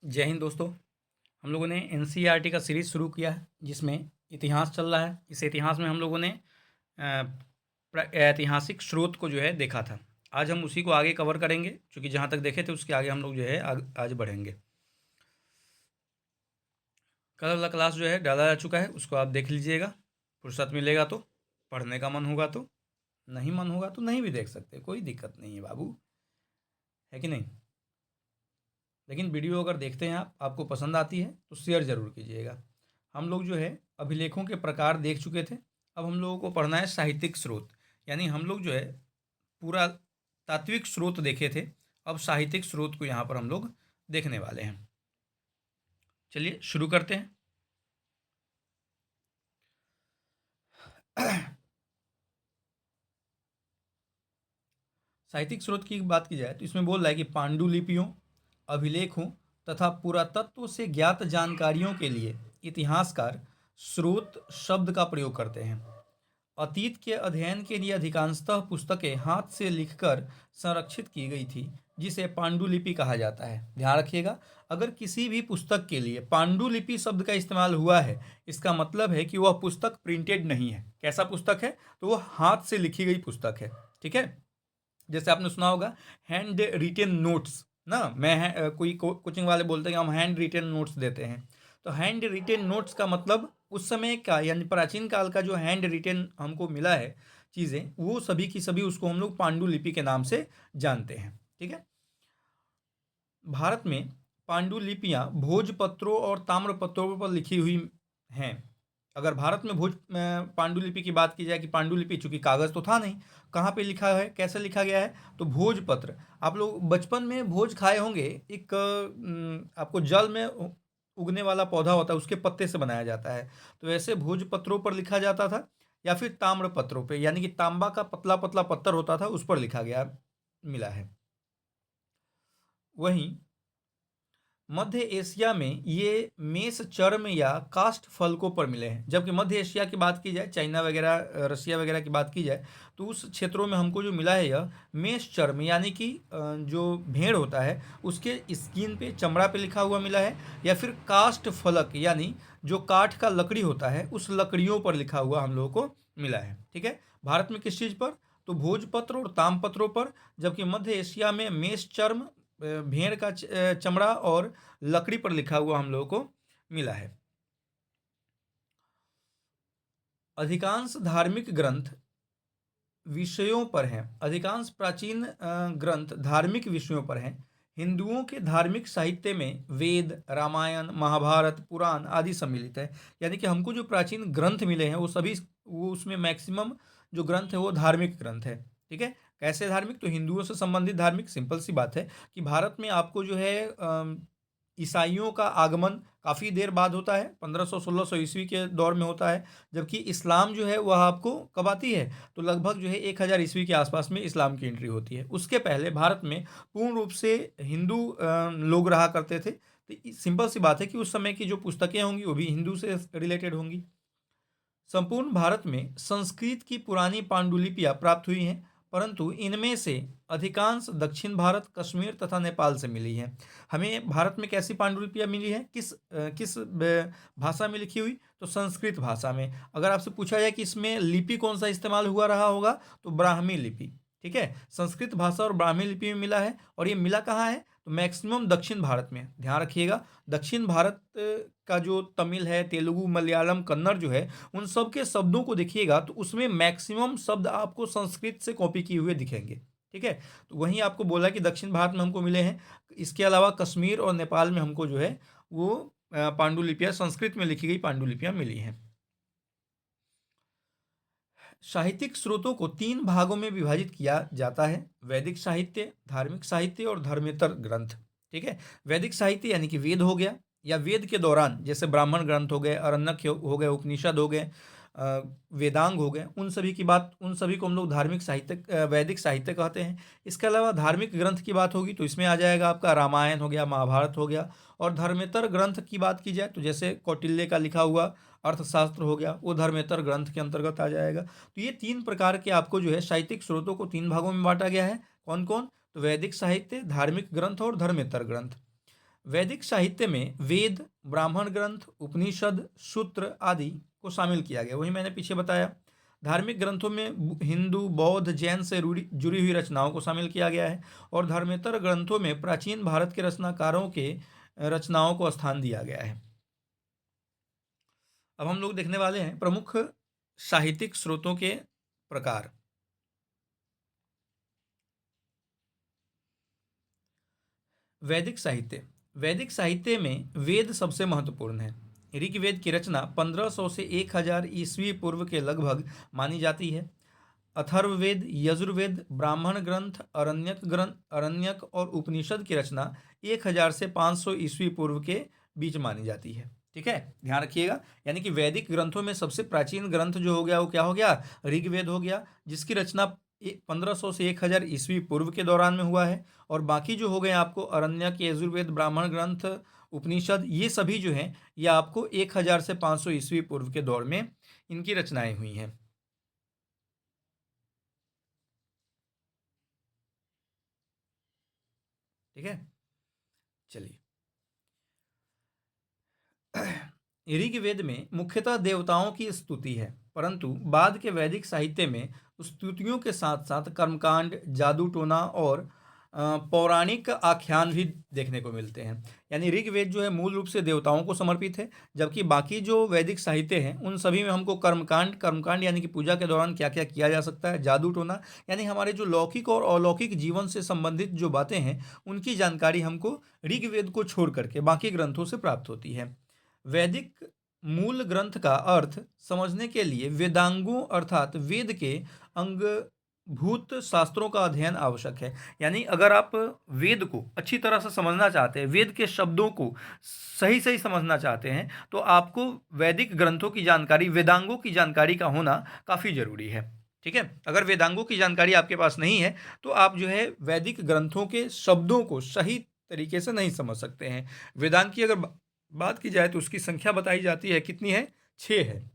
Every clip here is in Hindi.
जय हिंद दोस्तों। हम लोगों ने एनसीईआरटी का सीरीज़ शुरू किया है जिसमें इतिहास चल रहा है। इस इतिहास में हम लोगों ने ऐतिहासिक स्रोत को जो है देखा था। आज हम उसी को आगे कवर करेंगे, क्योंकि जहाँ तक देखे थे उसके आगे हम लोग जो है आज बढ़ेंगे। कल वाला क्लास जो है डाला जा चुका है, उसको आप देख लीजिएगा। फुर्सत मिलेगा तो, पढ़ने का मन होगा तो, नहीं मन होगा तो नहीं भी देख सकते, कोई दिक्कत नहीं है बाबू, है कि नहीं। लेकिन वीडियो अगर देखते हैं आपको पसंद आती है तो शेयर ज़रूर कीजिएगा। हम लोग जो है अभिलेखों के प्रकार देख चुके थे। अब हम लोगों को पढ़ना है साहित्यिक स्रोत। यानी हम लोग जो है पूरा तात्विक स्रोत देखे थे, अब साहित्यिक स्रोत को यहाँ पर हम लोग देखने वाले हैं। चलिए शुरू करते हैं। साहित्यिक स्रोत की बात की जाए तो इसमें बोल रहा है कि पांडुलिपियों, अभिलेखों तथा पुरातत्व से ज्ञात जानकारियों के लिए इतिहासकार स्रोत शब्द का प्रयोग करते हैं। अतीत के अध्ययन के लिए अधिकांशतः पुस्तकें हाथ से लिखकर संरक्षित की गई थी, जिसे पांडुलिपि कहा जाता है। ध्यान रखिएगा, अगर किसी भी पुस्तक के लिए पांडुलिपि शब्द का इस्तेमाल हुआ है, इसका मतलब है कि वह पुस्तक प्रिंटेड नहीं है। कैसा पुस्तक है? तो वह हाथ से लिखी गई पुस्तक है। ठीक है। जैसे आपने सुना होगा हैंड रिटेन नोट्स ना। कोई कोचिंग वाले बोलते हैं कि हम हैंड रिटेन नोट्स देते हैं। तो हैंड रिटेन नोट्स का मतलब उस समय का यानी प्राचीन काल का जो हैंड रिटेन हमको मिला है चीज़ें, वो सभी की सभी उसको हम लोग पांडुलिपि के नाम से जानते हैं। ठीक है। भारत में पांडुलिपियाँ भोजपत्रों और ताम्रपत्रों पर लिखी हुई हैं। अगर भारत में पांडुलिपि की बात की जाए कि पांडुलिपि, चूंकि कागज़ तो था नहीं, कहाँ पे लिखा है, कैसे लिखा गया है? तो भोजपत्र। आप लोग बचपन में भोज खाए होंगे। एक आपको जल में उगने वाला पौधा होता है, उसके पत्ते से बनाया जाता है। तो ऐसे भोजपत्रों पर लिखा जाता था, या फिर ताम्रपत्रों पे, यानी कि तांबा का पतला पतला पत्थर होता था, उस पर लिखा गया मिला है। वहीं मध्य एशिया में ये मेष चर्म या काष्ठ फलकों पर मिले हैं। जबकि मध्य एशिया की बात की जाए, चाइना वगैरह, रसिया वगैरह की बात की जाए, तो उस क्षेत्रों में हमको जो मिला है यह मेष चर्म, यानी कि जो भेड़ होता है उसके स्किन पे, चमड़ा पे लिखा हुआ मिला है, या फिर काष्ठ फलक यानी जो काठ का लकड़ी होता है उस लकड़ियों पर लिखा हुआ हम लोगों को मिला है। ठीक है। भारत में किस चीज़ पर? तो भोजपत्र और तामपत्रों पर। जबकि मध्य एशिया में मेष चर्म, भेड़ का चमड़ा और लकड़ी पर लिखा हुआ हम लोगों को मिला है। अधिकांश धार्मिक ग्रंथ विषयों पर हैं। अधिकांश प्राचीन ग्रंथ धार्मिक विषयों पर हैं। हिंदुओं के धार्मिक साहित्य में वेद, रामायण, महाभारत, पुराण आदि सम्मिलित है। यानी कि हमको जो प्राचीन ग्रंथ मिले हैं वो उसमें मैक्सिमम जो ग्रंथ है वो धार्मिक ग्रंथ है। ठीक है। कैसे धार्मिक? तो हिंदुओं से संबंधित धार्मिक। सिंपल सी बात है कि भारत में आपको जो है ईसाइयों का आगमन काफ़ी देर बाद होता है, 1500-1600 ईस्वी के दौर में होता है। जबकि इस्लाम जो है वह आपको कब आती है? तो लगभग जो है 1000 ईस्वी के आसपास में इस्लाम की एंट्री होती है। उसके पहले भारत में पूर्ण रूप से हिंदू लोग रहा करते थे। तो सिंपल सी बात है कि उस समय की जो पुस्तकें होंगी वो भी हिंदू से रिलेटेड होंगी। संपूर्ण भारत में संस्कृत की पुरानी पांडुलिपियां प्राप्त हुई हैं, परंतु इनमें से अधिकांश दक्षिण भारत, कश्मीर तथा नेपाल से मिली हैं। हमें भारत में कैसी पांडुलिपियां मिली हैं? किस भाषा में लिखी हुई? तो संस्कृत भाषा में। अगर आपसे पूछा जाए कि इसमें लिपि कौन सा इस्तेमाल हुआ रहा होगा, तो ब्राह्मी लिपि। ठीक है। संस्कृत भाषा और ब्राह्मी लिपि में मिला है। और ये मिला कहाँ है? तो मैक्सिमम दक्षिण भारत में। ध्यान रखिएगा, दक्षिण भारत का जो तमिल है, तेलुगु, मलयालम, कन्नड़ जो है, उन सब के शब्दों को देखिएगा तो उसमें मैक्सिमम शब्द आपको संस्कृत से कॉपी किए हुए दिखेंगे। ठीक है। तो वहीं आपको बोला कि दक्षिण भारत में हमको मिले हैं। इसके अलावा कश्मीर और नेपाल में हमको जो है वो पांडुलिपियाँ, संस्कृत में लिखी गई पांडुलिपियाँ मिली हैं। साहित्यिक स्रोतों को 3 भागों में विभाजित किया जाता है: वैदिक साहित्य, धार्मिक साहित्य और धर्मेतर ग्रंथ। ठीक है। वैदिक साहित्य यानी कि वेद हो गया, या वेद के दौरान जैसे ब्राह्मण ग्रंथ हो गए, अरण्यक हो गए, उपनिषद हो गए, वेदांग हो गए, उन सभी को हम लोग धार्मिक साहित्य, वैदिक साहित्य कहते हैं। इसके अलावा धार्मिक ग्रंथ की बात होगी तो इसमें आ जाएगा आपका रामायण हो गया, महाभारत हो गया। और धर्मेतर ग्रंथ की बात की जाए तो जैसे कौटिल्य का लिखा हुआ अर्थशास्त्र हो गया, वो धर्मेतर ग्रंथ के अंतर्गत आ जाएगा। तो ये 3 प्रकार के आपको जो है साहित्यिक स्रोतों को 3 भागों में बांटा गया है। कौन कौन? तो वैदिक साहित्य, धार्मिक ग्रंथ और धर्मेतर ग्रंथ। वैदिक साहित्य में वेद, ब्राह्मण ग्रंथ, उपनिषद, सूत्र आदि को शामिल किया गया। वही मैंने पीछे बताया। धार्मिक ग्रंथों में हिंदू, बौद्ध, जैन से जुड़ी हुई रचनाओं को शामिल किया गया है और धर्मेतर ग्रंथों में प्राचीन भारत के रचनाकारों के रचनाओं को स्थान दिया गया है। अब हम लोग देखने वाले हैं प्रमुख साहित्यिक स्रोतों के प्रकार। वैदिक साहित्य। वैदिक साहित्य में वेद सबसे महत्वपूर्ण है। ऋग्वेद की रचना 1500 से 1000 ईस्वी पूर्व के लगभग मानी जाती है। अथर्ववेद, यजुर्वेद, ब्राह्मण ग्रंथ, अरण्यक और उपनिषद की रचना 1000 से 500 ईस्वी पूर्व के बीच मानी जाती है। ठीक है, ध्यान रखिएगा। यानी कि वैदिक ग्रंथों में सबसे प्राचीन ग्रंथ जो हो गया वो क्या हो गया? ऋग्वेद हो गया, जिसकी रचना 1500 से 1000 ईस्वी पूर्व के दौरान में हुआ है। और बाकी जो हो गए आपको अरण्यक, यजुर्वेद, ब्राह्मण ग्रंथ, उपनिषद, ये सभी जो हैं ये आपको 1000 से 500 ईस्वी पूर्व के दौर में इनकी रचनाएं हुई हैं। ठीक है, चलिए। ऋग्वेद में मुख्यतः देवताओं की स्तुति है, परंतु बाद के वैदिक साहित्य में स्तुतियों के साथ साथ कर्मकांड, जादू टोना और पौराणिक आख्यान भी देखने को मिलते हैं। यानी ऋग्वेद जो है मूल रूप से देवताओं को समर्पित है, जबकि बाकी जो वैदिक साहित्य हैं उन सभी में हमको कर्मकांड यानी कि पूजा के दौरान क्या क्या किया जा सकता है, जादू टोना यानी हमारे जो लौकिक और अलौकिक जीवन से संबंधित जो बातें हैं उनकी जानकारी हमको ऋग्वेद को छोड़ करके बाकी ग्रंथों से प्राप्त होती है। वैदिक मूल ग्रंथ का अर्थ समझने के लिए वेदांगों अर्थात वेद के अंगभूत शास्त्रों का अध्ययन आवश्यक है। यानी अगर आप वेद को अच्छी तरह से समझना चाहते हैं, वेद के शब्दों को सही सही समझना चाहते हैं, तो आपको वैदिक ग्रंथों की जानकारी, वेदांगों की जानकारी का होना काफ़ी जरूरी है। ठीक है, अगर वेदांगों की जानकारी आपके पास नहीं है तो आप जो है वैदिक ग्रंथों के शब्दों को सही तरीके से नहीं समझ सकते हैं। वेदांग की अगर बात की जाए तो उसकी संख्या बताई जाती है, कितनी है? 6 है।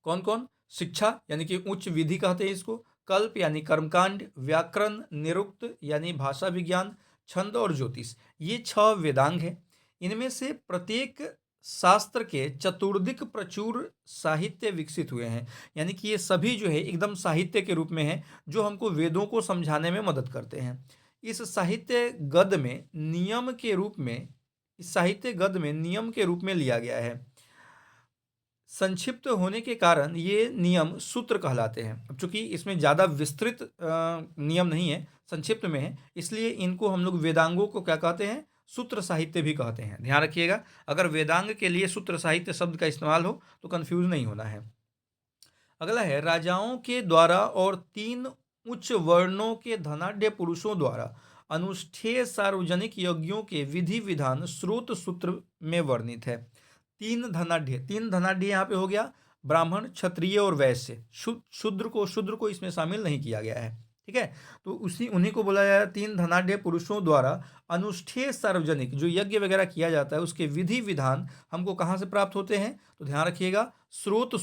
कौन कौन? शिक्षा यानी कि उच्च विधि कहते हैं इसको, कल्प यानी कर्मकांड, व्याकरण, निरुक्त यानी भाषा विज्ञान, छंद और ज्योतिष, ये 6 वेदांग हैं। इनमें से प्रत्येक शास्त्र के चतुर्दिक प्रचुर साहित्य विकसित हुए हैं। यानी कि ये सभी जो है एकदम साहित्य के रूप में हैं, जो हमको वेदों को समझाने में मदद करते हैं। इस साहित्य गद में नियम के रूप में इस साहित्य गद में नियम के रूप में लिया गया है। संक्षिप्त होने के कारण ये नियम सूत्र कहलाते हैं। अब चूंकि इसमें ज़्यादा विस्तृत नियम नहीं है, संक्षिप्त में है, इसलिए इनको हम लोग वेदांगों को क्या कहते हैं? सूत्र साहित्य भी कहते हैं। ध्यान रखिएगा, अगर वेदांग के लिए सूत्र साहित्य शब्द का इस्तेमाल हो तो कंफ्यूज नहीं होना है। अगला है राजाओं के द्वारा और 3 उच्च वर्णों के धनाढ्य पुरुषों द्वारा अनुष्ठेय सार्वजनिक यज्ञों के विधि विधान स्रोत सूत्र में वर्णित है। 3 धनाढ्य यहाँ पे हो गया, ब्राह्मण, क्षत्रिय और वैश्य। शूद्र को इसमें शामिल नहीं किया गया है। ठीक है, तो उन्हीं को बोला जाता है 3 धनाढ्य पुरुषों द्वारा अनुष्ठेय सार्वजनिक जो यज्ञ वगैरह किया जाता है उसके विधि विधान हमको कहाँ से प्राप्त होते हैं? तो ध्यान रखिएगा, स्रोत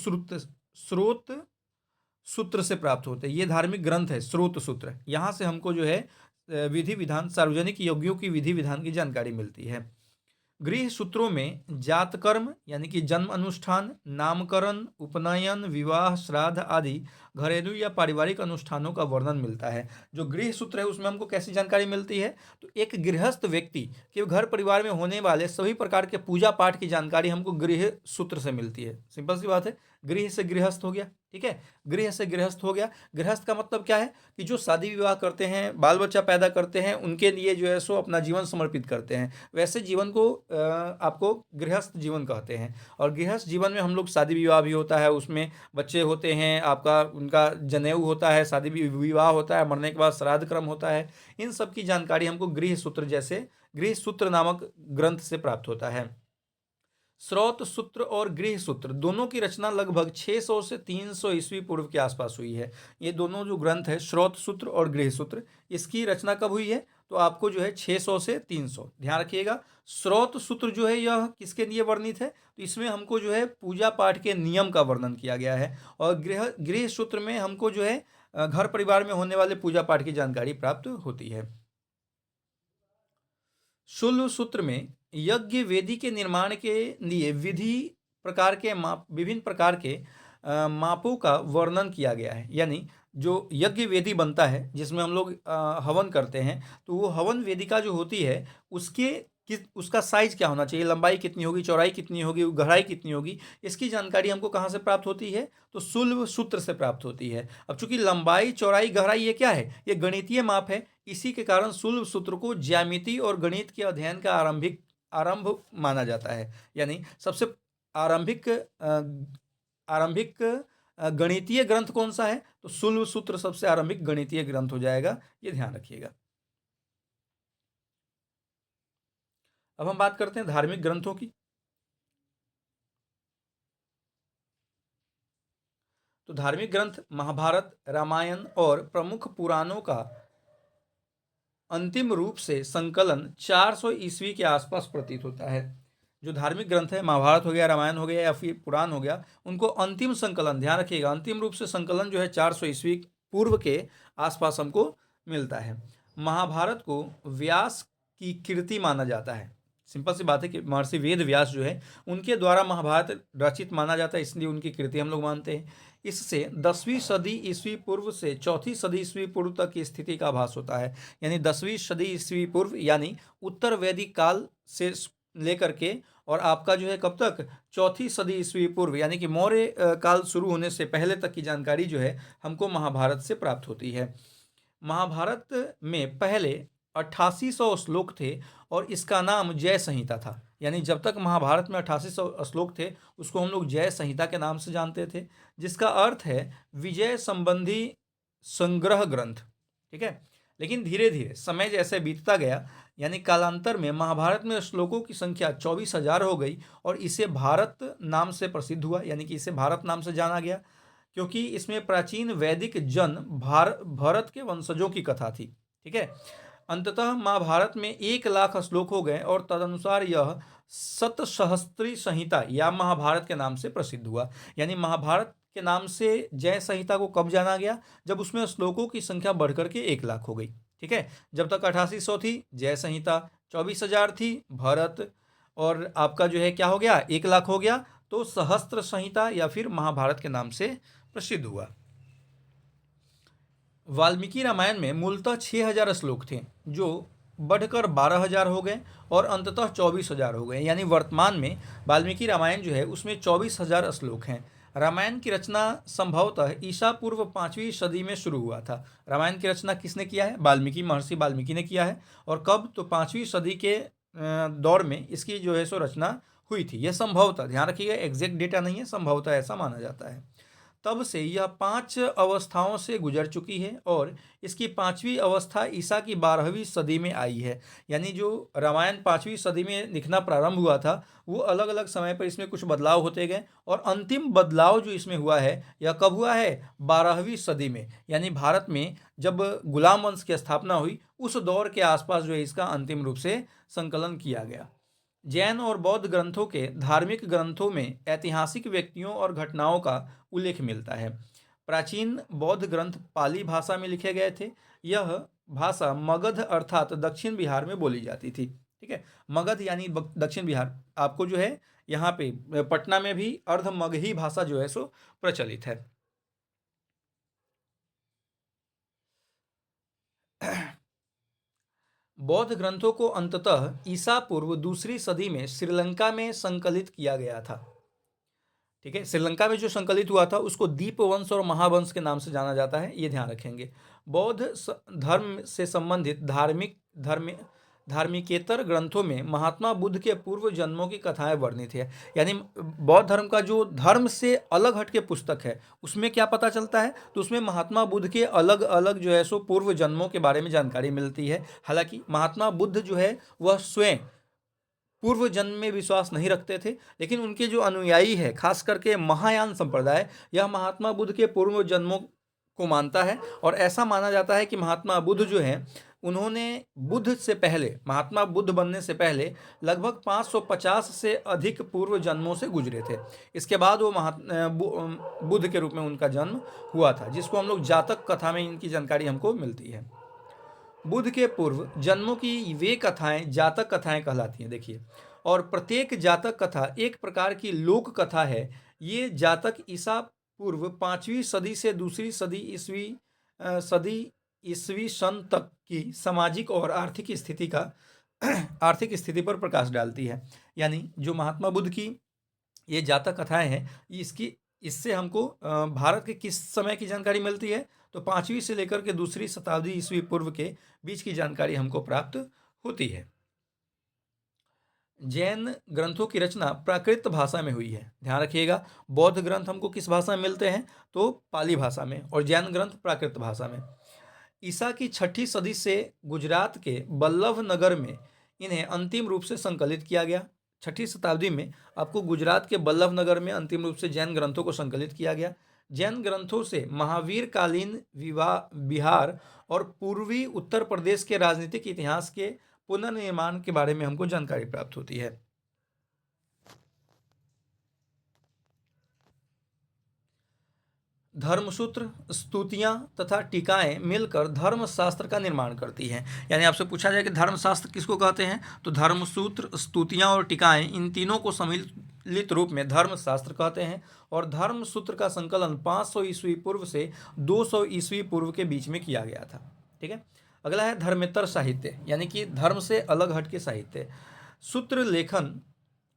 सूत्र से प्राप्त होते हैं। ये धार्मिक ग्रंथ है स्रोत सूत्र, यहाँ से हमको जो है विधि विधान, सार्वजनिक यज्ञों की विधि विधान की जानकारी मिलती है। गृह सूत्रों में जात कर्म यानी कि जन्म अनुष्ठान, नामकरण, उपनयन, विवाह, श्राद्ध आदि घरेलू या पारिवारिक अनुष्ठानों का वर्णन मिलता है। जो गृह सूत्र है उसमें हमको कैसी जानकारी मिलती है? तो एक गृहस्थ व्यक्ति के घर परिवार में होने वाले सभी प्रकार के पूजा पाठ की जानकारी हमको गृह सूत्र से मिलती है। सिंपल सी बात है, गृह से गृहस्थ हो गया। ठीक है, गृह से गृहस्थ हो गया। गृहस्थ का मतलब क्या है? कि जो शादी विवाह करते हैं, बाल बच्चा पैदा करते हैं, उनके लिए जो है सो अपना जीवन समर्पित करते हैं, वैसे जीवन को आपको गृहस्थ जीवन कहते हैं। और गृहस्थ जीवन में हम लोग शादी विवाह भी होता है, उसमें बच्चे होते हैं, आपका उनका जनेऊ होता है, शादी विवाह होता है, मरने के बाद श्राद्ध क्रम होता है। इन सब की जानकारी हमको गृह सूत्र नामक ग्रंथ से प्राप्त होता है। स्रोत सूत्र और गृह सूत्र दोनों की रचना लगभग 600 से 300 ईस्वी पूर्व के आसपास हुई है। ये दोनों जो ग्रंथ है स्रोत सूत्र और गृह सूत्र, इसकी रचना कब हुई है? तो आपको जो है 600 से 300। ध्यान रखिएगा, स्रोत सूत्र जो है यह किसके लिए वर्णित है? तो इसमें हमको जो है पूजा पाठ के नियम का वर्णन किया गया है। और गृह सूत्र में हमको जो है घर परिवार में होने वाले पूजा पाठ की जानकारी प्राप्त होती है। शुल्ब सूत्र में यज्ञ वेदी के निर्माण के लिए विभिन्न प्रकार के मापों का वर्णन किया गया है। यानी जो यज्ञ वेदी बनता है जिसमें हम लोग हवन करते हैं, तो वो हवन वेदिका जो होती है उसका साइज क्या होना चाहिए, लंबाई कितनी होगी, चौड़ाई कितनी होगी, गहराई कितनी होगी, इसकी जानकारी हमको कहाँ से प्राप्त होती है, तो शुल्ब सूत्र से प्राप्त होती है। अब चूंकि लंबाई, चौड़ाई, गहराई ये क्या है, ये गणितीय माप है। इसी के कारण शुल्ब सूत्र को ज्यामिति और गणित के अध्ययन का आरंभ माना जाता है। यानी सबसे आरंभिक गणितीय ग्रंथ कौन सा है, तो शुल्ब सूत्र सबसे आरंभिक गणितीय ग्रंथ हो जाएगा, ये ध्यान रखिएगा। अब हम बात करते हैं धार्मिक ग्रंथों की। तो धार्मिक ग्रंथ महाभारत, रामायण और प्रमुख पुराणों का अंतिम रूप से संकलन 400 ईस्वी के आसपास प्रतीत होता है। जो धार्मिक ग्रंथ है, महाभारत हो गया, रामायण हो गया या फिर पुराण हो गया, उनको अंतिम संकलन, ध्यान रखिएगा, अंतिम रूप से संकलन जो है 400 ईस्वी पूर्व के आसपास हमको मिलता है। महाभारत को व्यास की कृति माना जाता है। सिंपल सी बात है कि महर्षि वेद व्यास जो है उनके द्वारा महाभारत रचित माना जाता है, इसलिए उनकी कृति हम लोग मानते हैं। इससे 10वीं सदी ईस्वी पूर्व से 4वीं सदी ईस्वी पूर्व तक की स्थिति का आभास होता है। यानी 10वीं सदी ईस्वी पूर्व यानी उत्तर वैदिक काल से लेकर के और आपका जो है कब तक, 4वीं सदी ईस्वी पूर्व यानी कि मौर्य काल शुरू होने से पहले तक की जानकारी जो है हमको महाभारत से प्राप्त होती है। महाभारत में पहले 8800 श्लोक थे और इसका नाम जय संहिता था। यानी जब तक महाभारत में 8800 श्लोक थे उसको हम लोग जय संहिता के नाम से जानते थे, जिसका अर्थ है विजय संबंधी संग्रह ग्रंथ। ठीक है, लेकिन धीरे धीरे समय जैसे बीतता गया, यानी कालांतर में महाभारत में श्लोकों की संख्या 24,000 हो गई और इसे भारत नाम से प्रसिद्ध हुआ। यानी कि इसे भारत नाम से जाना गया क्योंकि इसमें प्राचीन वैदिक भरत के वंशजों की कथा थी। ठीक है, अंततः महाभारत में 1,00,000 श्लोक हो गए और तदनुसार यह सतसहस्त्री संहिता या महाभारत के नाम से प्रसिद्ध हुआ। यानी महाभारत के नाम से जय संहिता को कब जाना गया, जब उसमें श्लोकों की संख्या बढ़कर के 1,00,000 हो गई। ठीक है, जब तक 8800 थी जय संहिता, 24,000 थी भरत, और आपका जो है क्या हो गया, 1,00,000 हो गया, तो सहस्त्र संहिता या फिर महाभारत के नाम से प्रसिद्ध हुआ। वाल्मीकि रामायण में मूलतः 6,000 श्लोक थे जो बढ़कर 12,000 हो गए और अंततः 24,000 हो गए। यानी वर्तमान में वाल्मीकि रामायण जो है उसमें 24,000 श्लोक हैं। रामायण की रचना संभवतः ईसा पूर्व 5वीं सदी में शुरू हुआ था। रामायण की रचना किसने किया है, महर्षि वाल्मीकि ने किया है। और कब, तो 5वीं सदी के दौर में इसकी जो है सो रचना हुई थी। यह संभवतः, ध्यान रखिएगा, एग्जैक्ट डेटा नहीं है, संभवतः ऐसा माना जाता है। तब से यह 5 अवस्थाओं से गुजर चुकी है और इसकी 5वीं अवस्था ईसा की 12वीं सदी में आई है। यानी जो रामायण 5वीं सदी में लिखना प्रारंभ हुआ था वो अलग अलग समय पर इसमें कुछ बदलाव होते गए और अंतिम बदलाव जो इसमें हुआ है यह कब हुआ है, 12वीं सदी में। यानी भारत में जब गुलाम वंश की स्थापना हुई उस दौर के आसपास जो है इसका अंतिम रूप से संकलन किया गया। जैन और बौद्ध ग्रंथों के धार्मिक ग्रंथों में ऐतिहासिक व्यक्तियों और घटनाओं का उल्लेख मिलता है। प्राचीन बौद्ध ग्रंथ पाली भाषा में लिखे गए थे। यह भाषा मगध अर्थात दक्षिण बिहार में बोली जाती थी। ठीक है, मगध यानी दक्षिण बिहार। आपको जो है यहाँ पे पटना में भी अर्ध मगही भाषा जो है सो प्रचलित है। बौद्ध ग्रंथों को अंततः ईसा पूर्व 2री सदी में श्रीलंका में संकलित किया गया था। ठीक है, श्रीलंका में जो संकलित हुआ था उसको दीपवंश और महावंश के नाम से जाना जाता है, ये ध्यान रखेंगे। बौद्ध धर्म से संबंधित धार्मिकेतर ग्रंथों में महात्मा बुद्ध के पूर्व जन्मों की कथाएं वर्णित है। यानी बौद्ध धर्म का जो धर्म से अलग हटके पुस्तक है उसमें क्या पता चलता है, तो उसमें महात्मा बुद्ध के अलग अलग जो है सो पूर्व जन्मों के बारे में जानकारी मिलती है। हालांकि महात्मा बुद्ध जो है वह स्वयं पूर्व जन्म में विश्वास नहीं रखते थे, लेकिन उनके जो अनुयायी है खास करके महायान संप्रदाय, यह महात्मा बुद्ध के पूर्व जन्मों को मानता है। और ऐसा माना जाता है कि महात्मा बुद्ध जो है उन्होंने बुद्ध से पहले, महात्मा बुद्ध बनने से पहले लगभग 550 से अधिक पूर्व जन्मों से गुजरे थे। इसके बाद वो बुद्ध के रूप में उनका जन्म हुआ था, जिसको हम लोग जातक कथा में इनकी जानकारी हमको मिलती है। बुद्ध के पूर्व जन्मों की वे कथाएं जातक कथाएं कहलाती हैं। देखिए, और प्रत्येक जातक कथा एक प्रकार की लोक कथा है। ये जातक ईसा पूर्व 5वीं सदी से दूसरी सदी ईसवी सन तक की सामाजिक और आर्थिक स्थिति का आर्थिक स्थिति पर प्रकाश डालती है। यानी जो महात्मा बुद्ध की ये जातक कथाएं हैं, इससे हमको भारत के किस समय की जानकारी मिलती है, तो 5वीं से लेकर के दूसरी शताब्दी ईस्वी पूर्व के बीच की जानकारी हमको प्राप्त होती है। जैन ग्रंथों की रचना प्राकृत भाषा में हुई है। ध्यान रखिएगा, बौद्ध ग्रंथ हमको किस भाषा में मिलते हैं, तो पाली भाषा में, और जैन ग्रंथ प्राकृत भाषा में। ईसा की 6ठी सदी से गुजरात के बल्लभ नगर में इन्हें अंतिम रूप से संकलित किया गया। 6ठी शताब्दी में आपको गुजरात के बल्लभ नगर में अंतिम रूप से जैन ग्रंथों को संकलित किया गया। जैन ग्रंथों से महावीर कालीन बिहार और पूर्वी उत्तर प्रदेश के राजनीतिक इतिहास के पुनर्निर्माण के बारे में हमको जानकारी प्राप्त होती है। धर्मसूत्र, स्तुतियां तथा टीकाएं मिलकर धर्मशास्त्र का निर्माण करती हैं। यानी आपसे पूछा जाए कि धर्मशास्त्र किसको कहते हैं, तो धर्मसूत्र, स्तुतियां और टीकाएं, इन तीनों को सम्मिलित रूप में धर्मशास्त्र कहते हैं। और धर्मसूत्र का संकलन 500 ईस्वी पूर्व से 200 ईस्वी पूर्व के बीच में किया गया था। ठीक है, अगला है धर्मेतर साहित्य, यानी कि धर्म से अलग हटके साहित्य। सूत्र लेखन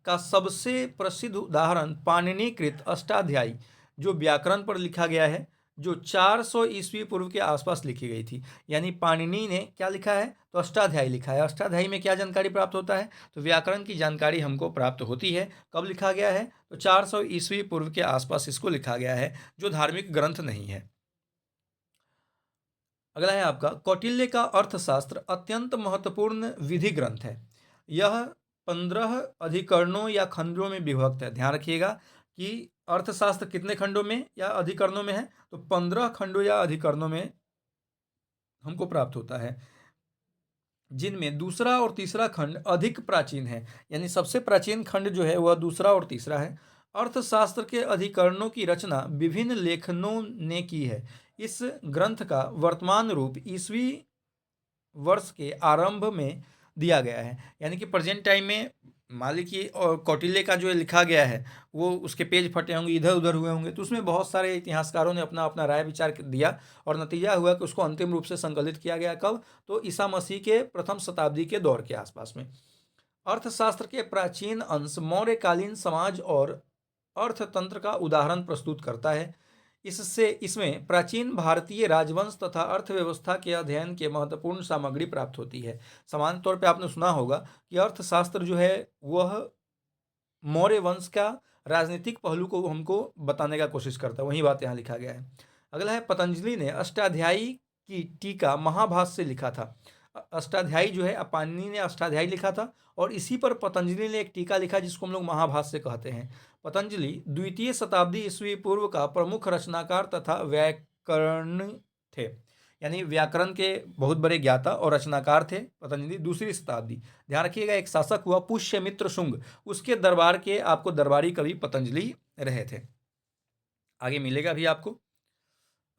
का सबसे प्रसिद्ध उदाहरण पाणिनिकृत अष्टाध्यायी, जो व्याकरण पर लिखा गया है, जो 400 ईस्वी पूर्व के आसपास लिखी गई थी। यानी पाणिनि ने क्या लिखा है, तो अष्टाध्यायी लिखा है। अष्टाध्यायी में क्या जानकारी प्राप्त होता है, तो व्याकरण की जानकारी हमको प्राप्त होती है। कब लिखा गया है, तो 400 ईस्वी पूर्व के आसपास इसको लिखा गया है, जो धार्मिक ग्रंथ नहीं है। अगला है आपका कौटिल्य का अर्थशास्त्र, अत्यंत महत्वपूर्ण विधि ग्रंथ है। यह 15 अधिकरणों या खंडों में विभक्त है। ध्यान रखिएगा कि अर्थशास्त्र कितने खंडों में या अधिकरणों में है, तो 15 खंडों या अधिकरणों में हमको प्राप्त होता है, जिनमें दूसरा और तीसरा खंड अधिक प्राचीन है। यानी सबसे प्राचीन खंड जो है वह दूसरा और तीसरा है। अर्थशास्त्र के अधिकरणों की रचना विभिन्न लेखनों ने की है। इस ग्रंथ का वर्तमान रूप ईस्वी वर्ष के आरंभ में दिया गया है। यानी कि प्रेजेंट टाइम में मान लीजिए और कौटिल्य का जो लिखा गया है वो उसके पेज फटे होंगे, इधर उधर हुए होंगे, तो उसमें बहुत सारे इतिहासकारों ने अपना अपना राय विचार दिया और नतीजा हुआ कि उसको अंतिम रूप से संकलित किया गया। कब, तो ईसा मसीह के प्रथम शताब्दी के दौर के आसपास में। अर्थशास्त्र के प्राचीन अंश मौर्यकालीन समाज और अर्थतंत्र का उदाहरण प्रस्तुत करता है। इसमें प्राचीन भारतीय राजवंश तथा अर्थव्यवस्था के अध्ययन के महत्वपूर्ण सामग्री प्राप्त होती है। सामान्य तौर पे आपने सुना होगा कि अर्थशास्त्र जो है वह मौर्य वंश का राजनीतिक पहलू को हमको बताने का कोशिश करता है। वही बात यहाँ लिखा गया है। अगला है पतंजलि ने अष्टाध्यायी की टीका महाभाष्य से लिखा था। अष्टाध्यायी जो है पाणिनि ने अष्टाध्यायी लिखा था और इसी पर पतंजलि ने एक टीका लिखा जिसको हम लोग महाभाष्य कहते हैं। पतंजलि द्वितीय शताब्दी ईस्वी पूर्व का प्रमुख रचनाकार तथा व्याकरण थे। यानी व्याकरण के बहुत बड़े ज्ञाता और रचनाकार थे पतंजलि। दूसरी शताब्दी, ध्यान रखिएगा, एक शासक हुआ पुष्यमित्र शुंग, उसके दरबार के आपको दरबारी कवि पतंजलि रहे थे। आगे मिलेगा भी आपको।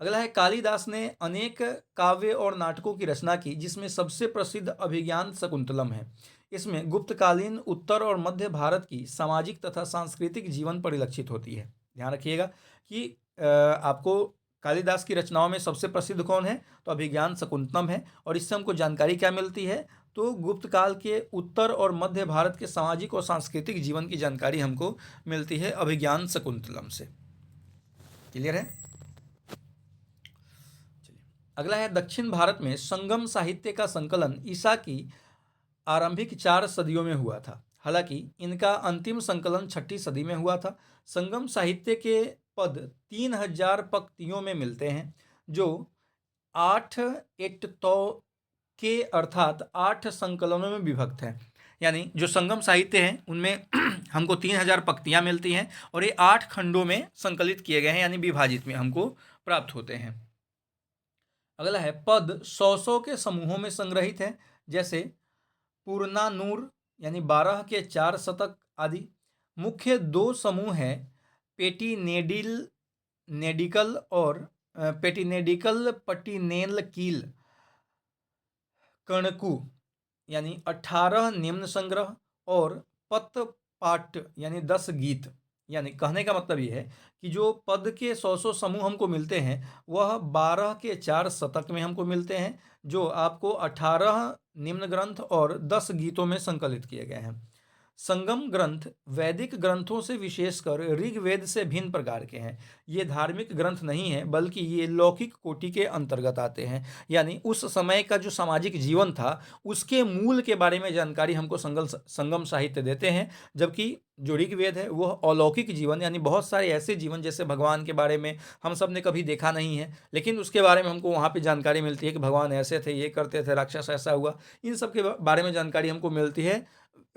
अगला है कालिदास ने अनेक काव्य और नाटकों की रचना की, जिसमें सबसे प्रसिद्ध अभिज्ञान शकुंतलम है। इसमें गुप्तकालीन उत्तर और मध्य भारत की सामाजिक तथा सांस्कृतिक जीवन परिलक्षित होती है। ध्यान रखिएगा कि आपको कालिदास की रचनाओं में सबसे प्रसिद्ध कौन है, तो अभिज्ञान शकुंतलम है। और इससे हमको जानकारी क्या मिलती है, तो गुप्त काल के उत्तर और मध्य भारत के सामाजिक और सांस्कृतिक जीवन की जानकारी हमको मिलती है अभिज्ञान शकुंतलम से। क्लियर है। अगला है दक्षिण भारत में संगम साहित्य का संकलन ईसा की आरंभिक 4 सदियों में हुआ था। हालांकि इनका अंतिम संकलन 6ठी सदी में हुआ था। संगम साहित्य के पद 3000 पंक्तियों में मिलते हैं, जो 8 एट्टो के अर्थात 8 संकलनों में विभक्त है। यानी जो संगम साहित्य हैं उनमें हमको 3000 पंक्तियां मिलती हैं और ये 8 खंडों में संकलित किए गए हैं, यानी विभाजित में हमको प्राप्त होते हैं। अगला है पद 100 के समूहों में संग्रहित है, जैसे पुरनानूर यानी 12 के 4 शतक आदि। मुख्य 2 समूह हैं पेटिनेडिकल और पेटिनेडिकल पटिनेल कील। कणकु यानी 18 निम्न संग्रह और पत पाठ यानी 10 गीत। यानी कहने का मतलब ये है कि जो पद के 100 समूह हमको मिलते हैं वह 12 के 4 शतक में हमको मिलते हैं, जो आपको 18 निम्न ग्रंथ और 10 गीतों में संकलित किए गए हैं। संगम ग्रंथ वैदिक ग्रंथों से विशेषकर ऋग्वेद से भिन्न प्रकार के हैं। ये धार्मिक ग्रंथ नहीं है बल्कि ये लौकिक कोटि के अंतर्गत आते हैं। यानी उस समय का जो सामाजिक जीवन था उसके मूल के बारे में जानकारी हमको संगम साहित्य देते हैं, जबकि जो ऋग्वेद है वह अलौकिक जीवन यानी बहुत सारे ऐसे जीवन जैसे भगवान के बारे में हम सब ने कभी देखा नहीं है, लेकिन उसके बारे में हमको वहाँ पे जानकारी मिलती है कि भगवान ऐसे थे, ये करते थे, राक्षस ऐसा हुआ, इन सब के बारे में जानकारी हमको मिलती है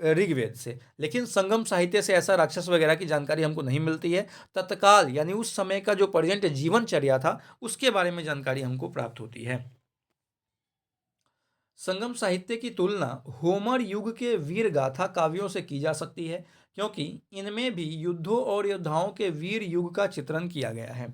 ऋग्वेद से। लेकिन संगम साहित्य से ऐसा राक्षस वगैरह की जानकारी हमको नहीं मिलती है। तत्काल यानी उस समय का जो प्रेजेंट जीवनचर्या था उसके बारे में जानकारी हमको प्राप्त होती है। संगम साहित्य की तुलना होमर युग के वीर गाथा काव्यों से की जा सकती है, क्योंकि इनमें भी युद्धों और योद्धाओं के वीर युग का चित्रण किया गया है।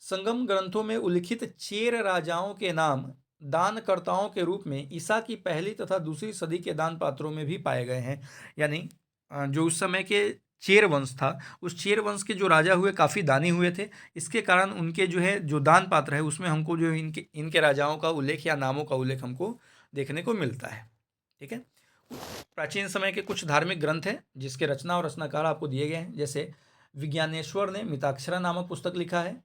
संगम ग्रंथों में उल्लिखित चेर राजाओं के नाम दानकर्ताओं के रूप में ईसा की पहली तथा दूसरी सदी के दान पात्रों में भी पाए गए हैं। यानी जो उस समय के चेर वंश था, उस चेर वंश के जो राजा हुए काफ़ी दानी हुए थे, इसके कारण उनके जो है जो दान पात्र है उसमें हमको जो इनके इनके राजाओं का उल्लेख या नामों का उल्लेख हमको देखने को मिलता है। ठीक है। प्राचीन समय के कुछ धार्मिक ग्रंथ हैं जिसके रचना और रचनाकार आपको दिए गए हैं। जैसे विज्ञानेश्वर ने मिताक्षरा नामक पुस्तक लिखा है,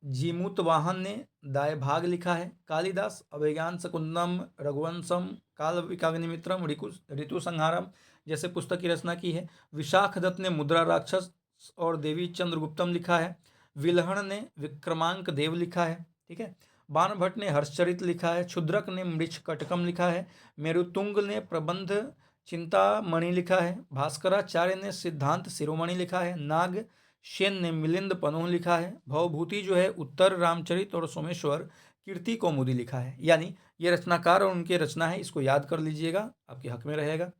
जीमूतवाहन ने दायभाग लिखा है, कालिदास अभिज्ञान शकुंतलम, रघुवंशम, कालविकाग्निमित्रम, ऋतु संहारम जैसे पुस्तक की रचना की है। विशाख दत्त ने मुद्रा राक्षस और देवी चंद्रगुप्तम लिखा है। विलहण ने विक्रमांक देव लिखा है। ठीक है। बाणभट्ट ने हर्षचरित लिखा है। क्षुद्रक ने मृछ कटकम लिखा है। मेरुतुंग ने प्रबंध चिंतामणि लिखा है। भास्कराचार्य ने सिद्धांत शिरोमणि लिखा है। नाग शेन ने मिलिंद पनोह लिखा है। भवभूति जो है उत्तर रामचरित और सोमेश्वर कीर्ति कौमुदी लिखा है। यानी ये रचनाकार और उनकी रचना है, इसको याद कर लीजिएगा, आपके हक में रहेगा।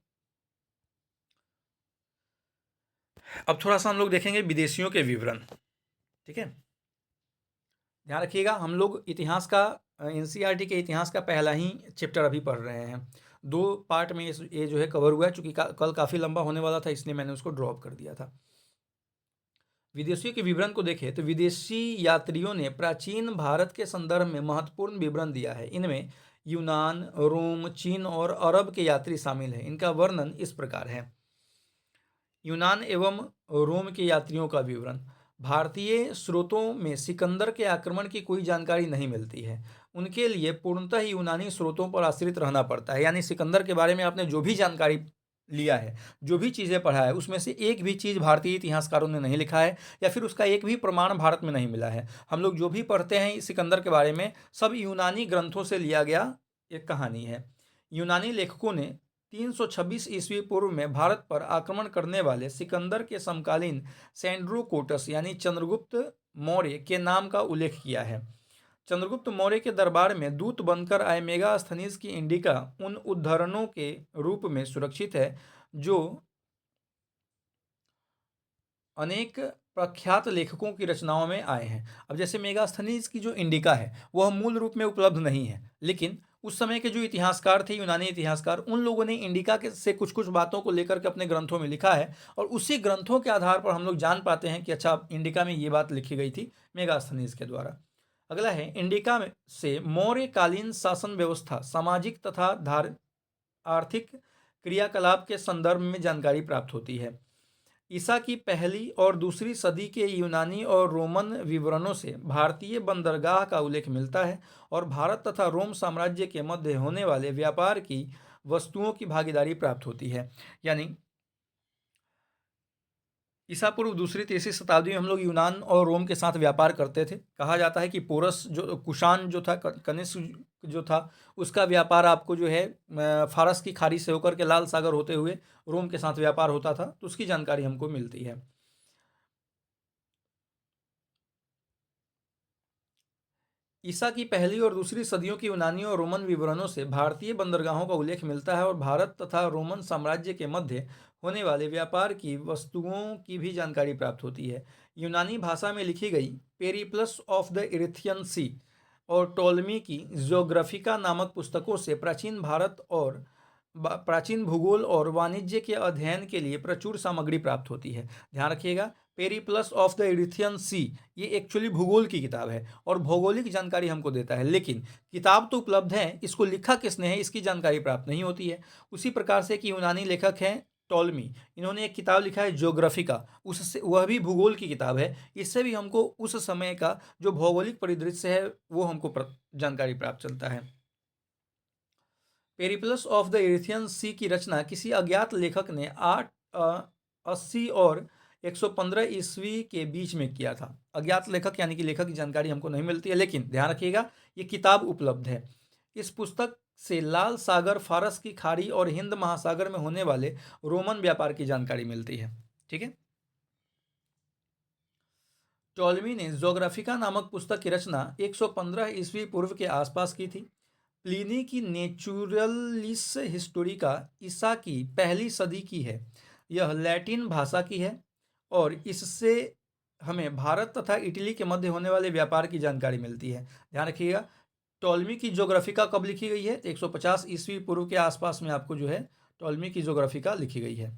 अब थोड़ा सा हम लोग देखेंगे विदेशियों के विवरण। ठीक है, ध्यान रखिएगा, हम लोग इतिहास का एनसीईआरटी के इतिहास का पहला ही चैप्टर अभी पढ़ रहे हैं। 2 पार्ट में ये जो है कवर हुआ है, चूंकि कल काफ़ी लंबा होने वाला था इसलिए मैंने उसको ड्रॉप कर दिया था। विदेशियों के विवरण को देखें तो विदेशी यात्रियों ने प्राचीन भारत के संदर्भ में महत्वपूर्ण विवरण दिया है। इनमें यूनान, रोम, चीन और अरब के यात्री शामिल हैं। इनका वर्णन इस प्रकार है। यूनान एवं रोम के यात्रियों का विवरण। भारतीय स्रोतों में सिकंदर के आक्रमण की कोई जानकारी नहीं मिलती है। उनके लिए पूर्णतः यूनानी स्रोतों पर आश्रित रहना पड़ता है। यानी सिकंदर के बारे में आपने जो भी जानकारी लिया है, जो भी चीज़ें पढ़ा है, उसमें से एक भी चीज़ भारतीय इतिहासकारों ने नहीं लिखा है या फिर उसका एक भी प्रमाण भारत में नहीं मिला है। हम लोग जो भी पढ़ते हैं सिकंदर के बारे में सब यूनानी ग्रंथों से लिया गया एक कहानी है। यूनानी लेखकों ने 326 ईस्वी पूर्व में भारत पर आक्रमण करने वाले सिकंदर के समकालीन सैंड्रोकोटस यानी चंद्रगुप्त मौर्य के नाम का उल्लेख किया है। चंद्रगुप्त मौर्य के दरबार में दूत बनकर आए मेगास्थनीज की इंडिका उन उद्धरणों के रूप में सुरक्षित है जो अनेक प्रख्यात लेखकों की रचनाओं में आए हैं। अब जैसे मेगास्थनीज की जो इंडिका है वह मूल रूप में उपलब्ध नहीं है, लेकिन उस समय के जो इतिहासकार थे, यूनानी इतिहासकार, उन लोगों ने इंडिका के से कुछ कुछ बातों को लेकर के अपने ग्रंथों में लिखा है और उसी ग्रंथों के आधार पर हम लोग जान पाते हैं कि अच्छा इंडिका में ये बात लिखी गई थी मेगास्थनीज के द्वारा। अगला है, इंडिका से मौर्यकालीन शासन व्यवस्था, सामाजिक तथा आर्थिक क्रियाकलाप के संदर्भ में जानकारी प्राप्त होती है। ईसा की पहली और दूसरी सदी के यूनानी और रोमन विवरणों से भारतीय बंदरगाह का उल्लेख मिलता है और भारत तथा रोम साम्राज्य के मध्य होने वाले व्यापार की वस्तुओं की भागीदारी प्राप्त होती है। यानी ईसा पूर्व दूसरी तीसरी शताब्दी में हम लोग यूनान और रोम के साथ व्यापार करते थे। कहा जाता है कि पोरस जो कुषाण जो था, कनिष्क जो था, उसका व्यापार आपको जो है फारस की खाड़ी से होकर के लाल सागर होते हुए रोम के साथ व्यापार होता था, तो उसकी जानकारी हमको मिलती है। ईसा की पहली और दूसरी सदियों की यूनानी और रोमन विवरणों से भारतीय बंदरगाहों का उल्लेख मिलता है और भारत तथा रोमन साम्राज्य के मध्य होने वाले व्यापार की वस्तुओं की भी जानकारी प्राप्त होती है। यूनानी भाषा में लिखी गई पेरिप्लस ऑफ द इरिथियन सी और टोलमी की ज्योग्राफिका नामक पुस्तकों से प्राचीन भारत और प्राचीन भूगोल और वाणिज्य के अध्ययन के लिए प्रचुर सामग्री प्राप्त होती है। ध्यान रखिएगा, पेरिप्लस ऑफ द इरिथियन सी ये एक्चुअली भूगोल की किताब है और भौगोलिक जानकारी हमको देता है, लेकिन किताब तो उपलब्ध है, इसको लिखा किसने है इसकी जानकारी प्राप्त नहीं होती है। उसी प्रकार से कि यूनानी लेखक हैं टॉलमी, इन्होंने एक किताब लिखा है ज्योग्राफिका, उससे वह भी भूगोल की किताब है। इससे भी हमको उस समय का जो भौगोलिक परिदृश्य है वो हमको जानकारी प्राप्त चलता है। पेरिप्लस ऑफ द इरिथियन सी की रचना किसी अज्ञात लेखक ने 880 और 115 ईस्वी के बीच में किया था। अज्ञात लेखक यानी कि लेखक की जानकारी हमको नहीं मिलती है, लेकिन ध्यान रखिएगा ये किताब उपलब्ध है। इस पुस्तक से लाल सागर, फारस की खाड़ी और हिंद महासागर में होने वाले रोमन व्यापार की जानकारी मिलती है। ठीक है, टॉलमी ने ज्योग्राफिका नामक पुस्तक की रचना 115 ईस्वी पूर्व के आसपास की थी। प्लिनी की नेचुरलिस हिस्टोरिका ईसा की पहली सदी की है। यह लैटिन भाषा की है और इससे हमें भारत तथा इटली के मध्य होने वाले व्यापार की जानकारी मिलती है। ध्यान रखिएगा, टॉलमी की ज्योग्राफिका कब लिखी गई है? 150 ईस्वी पूर्व के आसपास में आपको जो है टॉलमी की ज्योग्राफिका लिखी गई है।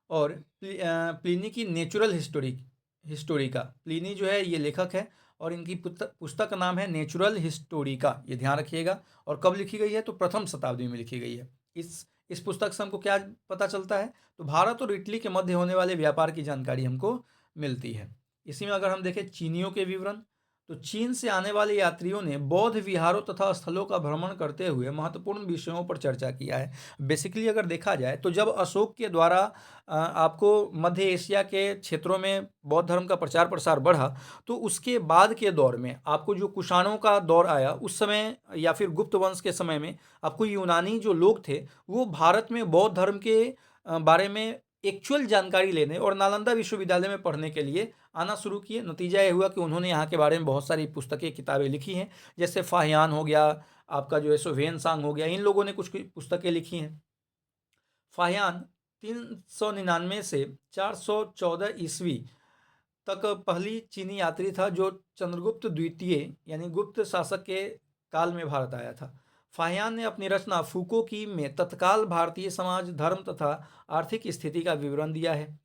और प्लिनी की नेचुरल हिस्टोरिका, प्लिनी जो है ये लेखक है और इनकी पुस्तक का नाम है नेचुरल हिस्टोरिका, ये ध्यान रखिएगा। और कब लिखी गई है? तो प्रथम शताब्दी में लिखी गई है। इस पुस्तक से हमको क्या पता चलता है? तो भारत और इटली के मध्य होने वाले व्यापार की जानकारी हमको मिलती है। इसी में अगर हम देखें चीनियों के विवरण, तो चीन से आने वाले यात्रियों ने बौद्ध विहारों तथा स्थलों का भ्रमण करते हुए महत्वपूर्ण विषयों पर चर्चा किया है। बेसिकली अगर देखा जाए तो जब अशोक के द्वारा आपको मध्य एशिया के क्षेत्रों में बौद्ध धर्म का प्रचार प्रसार बढ़ा, तो उसके बाद के दौर में आपको जो कुषाणों का दौर आया उस समय, या फिर गुप्त वंश के समय में आपको यूनानी जो लोग थे वो भारत में बौद्ध धर्म के बारे में एक्चुअल जानकारी लेने और नालंदा विश्वविद्यालय में पढ़ने के लिए आना शुरू किए। नतीजा ये हुआ कि उन्होंने यहाँ के बारे में बहुत सारी पुस्तकें, किताबें लिखी हैं। जैसे फाहियान हो गया, आपका जो है सो वेनसांग हो गया, इन लोगों ने कुछ पुस्तकें लिखी हैं। फाहियान 399 से 414 ईस्वी तक पहली चीनी यात्री था जो चंद्रगुप्त द्वितीय यानी गुप्त शासक के काल में भारत आया था। फाहियान ने अपनी रचना फूको की में तत्काल भारतीय समाज, धर्म तथा आर्थिक स्थिति का विवरण दिया है।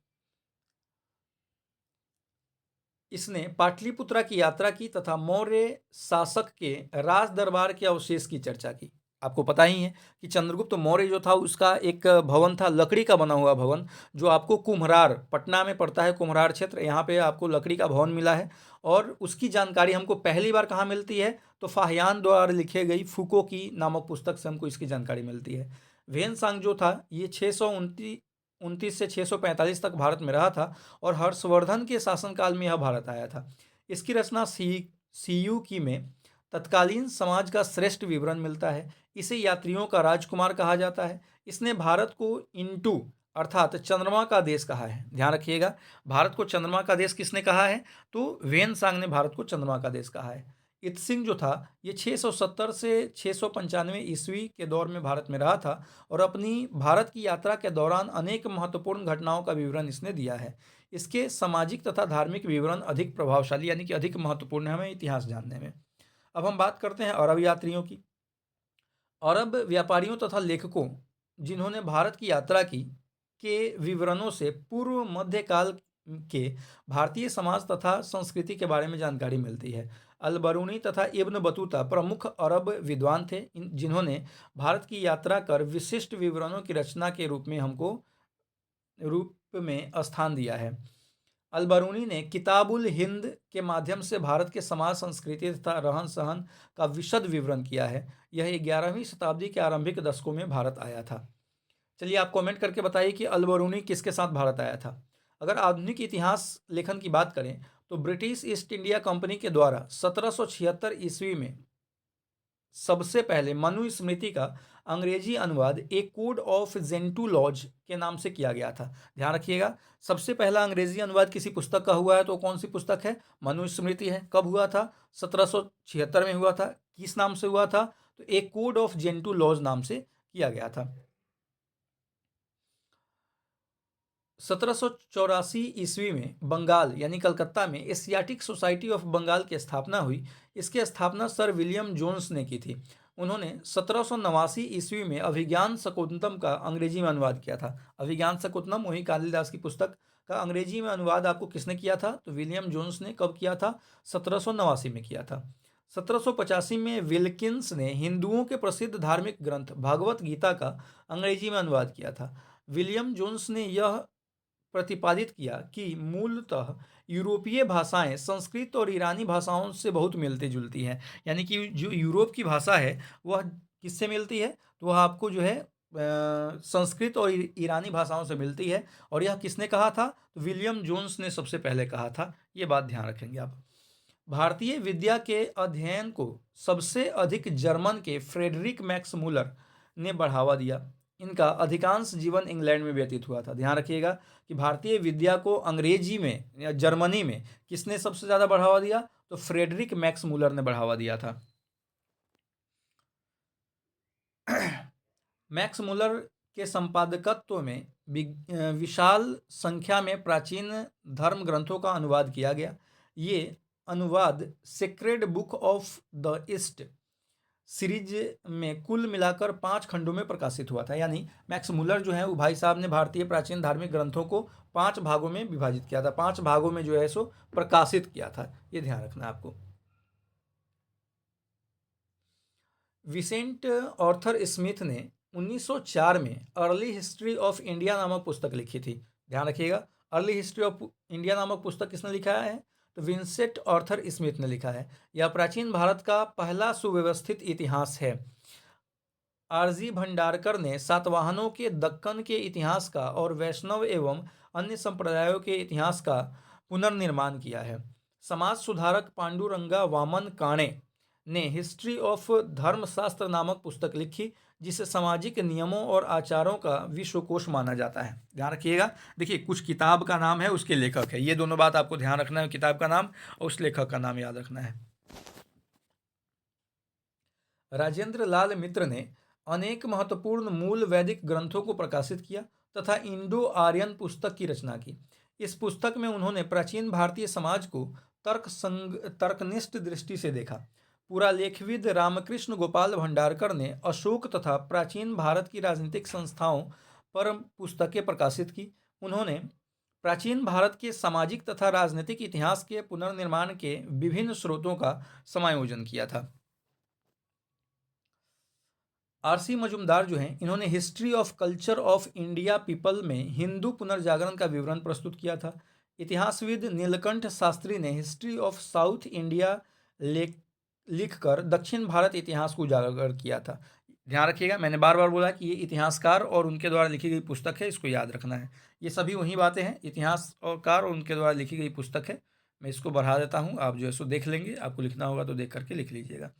इसने पाटलिपुत्रा की यात्रा की तथा मौर्य शासक के राज दरबार के अवशेष की चर्चा की। आपको पता ही है कि चंद्रगुप्त मौर्य जो था उसका एक भवन था, लकड़ी का बना हुआ भवन, जो आपको कुम्हरार, पटना में पड़ता है कुम्हरार क्षेत्र, यहाँ पे आपको लकड़ी का भवन मिला है। और उसकी जानकारी हमको पहली बार कहाँ मिलती है? तो फाहियान द्वारा लिखे गई फूको की नामक पुस्तक से हमको इसकी जानकारी मिलती है। वेनसांग जो था ये 629 से 645 तक भारत में रहा था और हर्षवर्धन के शासनकाल में यह भारत आया था। इसकी रचना सीयू की में तत्कालीन समाज का श्रेष्ठ विवरण मिलता है। इसे यात्रियों का राजकुमार कहा जाता है। इसने भारत को इंटू अर्थात चंद्रमा का देश कहा है। ध्यान रखिएगा, भारत को चंद्रमा का देश किसने कहा है? तो वेनसांग ने भारत को चंद्रमा का देश कहा है। इत्सिंग जो था ये 670 से 695 ईस्वी के दौर में भारत में रहा था और अपनी भारत की यात्रा के दौरान अनेक महत्वपूर्ण घटनाओं का विवरण इसने दिया है। इसके सामाजिक तथा धार्मिक विवरण अधिक प्रभावशाली यानी कि अधिक महत्वपूर्ण है हमें इतिहास जानने में। अब हम बात करते हैं अरब यात्रियों की। अरब व्यापारियों तथा लेखकों जिन्होंने भारत की यात्रा की के विवरणों से पूर्व मध्यकाल के भारतीय समाज तथा संस्कृति के बारे में जानकारी मिलती है। अल-बरूनी तथा इब्न बतूता प्रमुख अरब विद्वान थे जिन्होंने भारत की यात्रा कर विशिष्ट विवरणों की रचना के रूप में स्थान दिया है। अल-बरूनी ने किताबुल हिंद के माध्यम से भारत के समाज, संस्कृति तथा रहन सहन का विशद विवरण किया है। यह 11वीं शताब्दी के आरंभिक दशकों में भारत आया था। चलिए आप कमेंट करके बताइए कि अल-बरूनी किसके साथ भारत आया था। अगर आधुनिक इतिहास लेखन की बात करें तो ब्रिटिश ईस्ट इंडिया कंपनी के द्वारा 1776 ईस्वी में सबसे पहले मनुस्मृति का अंग्रेजी अनुवाद ए कोड ऑफ जेंटुलॉज के नाम से किया गया था। ध्यान रखिएगा, सबसे पहला अंग्रेजी अनुवाद किसी पुस्तक का हुआ है तो कौन सी पुस्तक है? मनुस्मृति है। कब हुआ था? 1776 में हुआ था। किस नाम से हुआ था? तो ए कोड ऑफ जेंटुलॉज नाम से किया गया था। 1784 ईस्वी में बंगाल यानी कलकत्ता में एशियाटिक सोसाइटी ऑफ बंगाल की स्थापना हुई। इसकी स्थापना सर विलियम जोन्स ने की थी। उन्होंने 1789 ईस्वी में अभिज्ञान शकुंतलम का अंग्रेजी में अनुवाद किया था। अभिज्ञान शकुंतलम वही कालिदास की पुस्तक का अंग्रेजी में अनुवाद आपको किसने किया था? तो विलियम जोन्स ने। कब किया था? 1789 में किया था। 1785 में विल्किंस ने हिंदुओं के प्रसिद्ध धार्मिक ग्रंथ भागवत गीता का अंग्रेजी में अनुवाद किया था। विलियम जोन्स ने यह प्रतिपादित किया कि मूलतः यूरोपीय भाषाएं संस्कृत और ईरानी भाषाओं से बहुत मिलती जुलती हैं। यानी कि जो यूरोप की भाषा है वह किससे मिलती है? तो वह आपको जो है संस्कृत और ईरानी भाषाओं से मिलती है। और यह किसने कहा था? तो विलियम जोन्स ने सबसे पहले कहा था। ये बात ध्यान रखेंगे आप। भारतीय विद्या के अध्ययन को सबसे अधिक जर्मन के फ्रेडरिक मैक्स मूलर ने बढ़ावा दिया। इनका अधिकांश जीवन इंग्लैंड में व्यतीत हुआ था। ध्यान रखिएगा कि भारतीय विद्या को अंग्रेजी में या जर्मनी में किसने सबसे ज़्यादा बढ़ावा दिया? तो फ्रेडरिक मैक्स मूलर ने बढ़ावा दिया था। मैक्स मूलर के संपादकत्व में विशाल संख्या में प्राचीन धर्म ग्रंथों का अनुवाद किया गया। ये अनुवाद sacred book of the east series में कुल मिलाकर 5 खंडों में प्रकाशित हुआ था। यानी मैक्स मूलर जो है वो भाई साहब ने भारतीय प्राचीन धार्मिक ग्रंथों को 5 भागों में विभाजित किया था। 5 भागों में जो है सो प्रकाशित किया था। ये ध्यान रखना आपको। विसेंट ऑर्थर स्मिथ ने 1904 में अर्ली हिस्ट्री ऑफ इंडिया नामक पुस्तक लिखी थी। ध्यान रखिएगा, अर्ली हिस्ट्री ऑफ इंडिया नामक पुस्तक किसने लिखा है? तो विंसेंट ऑर्थर स्मिथ ने लिखा है। यह प्राचीन भारत का पहला सुव्यवस्थित इतिहास है। आरजी भंडारकर ने सातवाहनों के दक्कन के इतिहास का और वैष्णव एवं अन्य संप्रदायों के इतिहास का पुनर्निर्माण किया है। समाज सुधारक पांडुरंगा वामन काणे ने हिस्ट्री ऑफ धर्मशास्त्र नामक पुस्तक लिखी, जिसे सामाजिक नियमों और आचारों का विश्वकोश माना जाता है। ध्यान रखिएगा, देखिए कुछ किताब का नाम है, उसके लेखक है। ये दोनों बात आपको ध्यान रखना है, किताब का नाम और उस लेखक का नाम याद रखना है। राजेंद्र लाल मित्र ने अनेक महत्वपूर्ण मूल वैदिक ग्रंथों को प्रकाशित किया तथा इंडो आर्यन पुस्तक की रचना की। इस पुस्तक में उन्होंने प्राचीन भारतीय समाज को तर्कनिष्ठ दृष्टि से देखा। पूरा लेखविद रामकृष्ण गोपाल भंडारकर ने अशोक तथा प्राचीन भारत की राजनीतिक संस्थाओं पर पुस्तकें प्रकाशित की। उन्होंने प्राचीन भारत के सामाजिक तथा राजनीतिक इतिहास के पुनर्निर्माण के विभिन्न स्रोतों का समायोजन किया था। आरसी मजुमदार जो हैं, इन्होंने history of culture of India people में हिंदू पुनर्जागरण का विवरण प्रस्तुत किया था। इतिहासविद नीलकंठ शास्त्री ने हिस्ट्री ऑफ साउथ इंडिया लिखकर दक्षिण भारत इतिहास को उजागर किया था। ध्यान रखिएगा, मैंने बार बार बोला कि ये इतिहासकार और उनके द्वारा लिखी गई पुस्तक है, इसको याद रखना है। ये सभी वही बातें हैं, इतिहासकार और उनके द्वारा लिखी गई पुस्तक है। मैं इसको बढ़ा देता हूँ, आप जो है सो देख लेंगे, आपको लिखना होगा तो देख करके लिख लीजिएगा।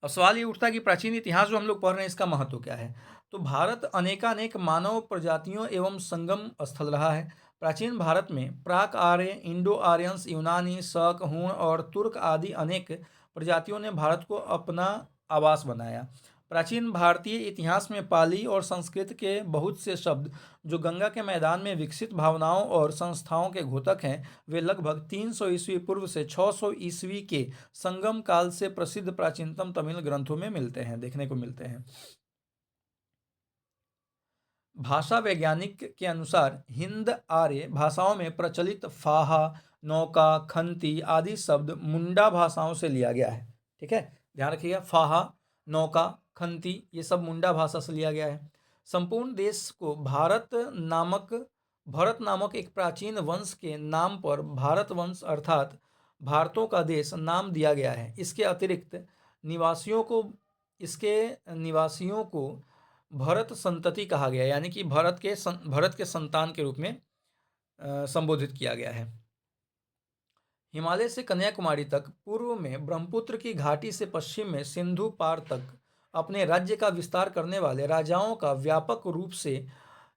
अब सवाल ये उठता है कि प्राचीन इतिहास जो हम लोग पढ़ रहे हैं इसका महत्व क्या है? तो भारत अनेकानेक मानव प्रजातियों एवं संगम स्थल रहा है। प्राचीन भारत में प्राक आर्य, इंडो आर्यंस, यूनानी, शक, हूण और तुर्क आदि अनेक प्रजातियों ने भारत को अपना आवास बनाया। प्राचीन भारतीय इतिहास में पाली और संस्कृत के बहुत से शब्द जो गंगा के मैदान में विकसित भावनाओं और संस्थाओं के घोतक हैं, वे लगभग 300 ईस्वी पूर्व से 600 ईस्वी के संगम काल से प्रसिद्ध प्राचीनतम तमिल ग्रंथों में मिलते हैं, देखने को मिलते हैं। भाषा वैज्ञानिक के अनुसार हिंद आर्य भाषाओं में प्रचलित फाहा, नौका, खंती आदि शब्द मुंडा भाषाओं से लिया गया है। ठीक है, ध्यान रखिएगा, फाहा, नौका, खंती ये सब मुंडा भाषा से लिया गया है। संपूर्ण देश को भरत नामक एक प्राचीन वंश के नाम पर भारत वंश अर्थात भारतों का देश नाम दिया गया है। इसके निवासियों को भरत संतति कहा गया, यानी कि भरत के संतान के रूप में संबोधित किया गया है। हिमालय से कन्याकुमारी तक पूर्व में ब्रह्मपुत्र की घाटी से पश्चिम में सिंधु पार तक अपने राज्य का विस्तार करने वाले राजाओं का व्यापक रूप से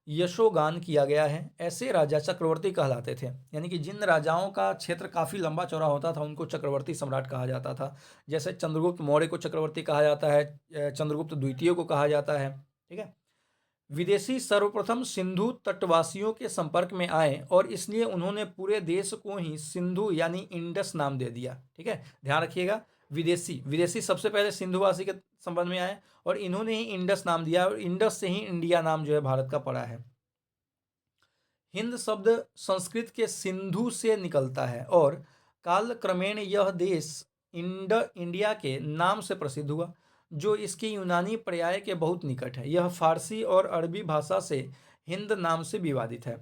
यशोगान किया गया है। ऐसे राजा चक्रवर्ती कहलाते थे, यानी कि जिन राजाओं का क्षेत्र काफ़ी लंबा चौड़ा होता था उनको चक्रवर्ती सम्राट कहा जाता था। जैसे चंद्रगुप्त मौर्य को चक्रवर्ती कहा जाता है, चंद्रगुप्त द्वितीय को कहा जाता है। ठीक है, विदेशी सर्वप्रथम सिंधु तटवासियों के संपर्क में आए और इसलिए उन्होंने पूरे देश को ही सिंधु यानी इंडस नाम दे दिया। ठीक है, ध्यान रखिएगा, विदेशी विदेशी सबसे पहले सिंधुवासी के संबंध में आए और इन्होंने ही इंडस नाम दिया और इंडस से ही इंडिया नाम जो है भारत का पड़ा है। हिंद शब्द संस्कृत के सिंधु से निकलता है और कालक्रमेण यह देश इंडिया के नाम से प्रसिद्ध हुआ, जो इसके यूनानी पर्याय के बहुत निकट है। यह फारसी और अरबी भाषा से हिंद नाम से विवादित है।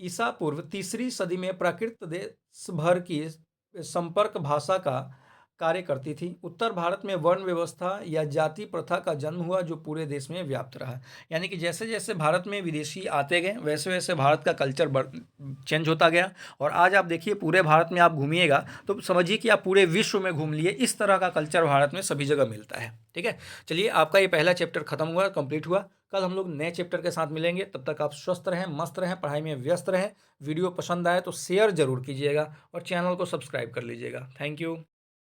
ईसा पूर्व 3री सदी में प्राकृत देश भर की संपर्क भाषा का कार्य करती थी। उत्तर भारत में वर्ण व्यवस्था या जाति प्रथा का जन्म हुआ, जो पूरे देश में व्याप्त रहा। यानी कि जैसे जैसे भारत में विदेशी आते गए वैसे वैसे भारत का कल्चर चेंज होता गया। और आज आप देखिए पूरे भारत में आप घूमिएगा तो समझिए कि आप पूरे विश्व में घूम लिए। इस तरह का कल्चर भारत में सभी जगह मिलता है। ठीक है, चलिए आपका ये पहला चैप्टर खत्म हुआ, कंप्लीट हुआ। कल हम लोग नए चैप्टर के साथ मिलेंगे। तब तक आप स्वस्थ रहें, मस्त रहें, पढ़ाई में व्यस्त रहें। वीडियो पसंद आए तो शेयर जरूर कीजिएगा और चैनल को सब्सक्राइब कर लीजिएगा। Thank you.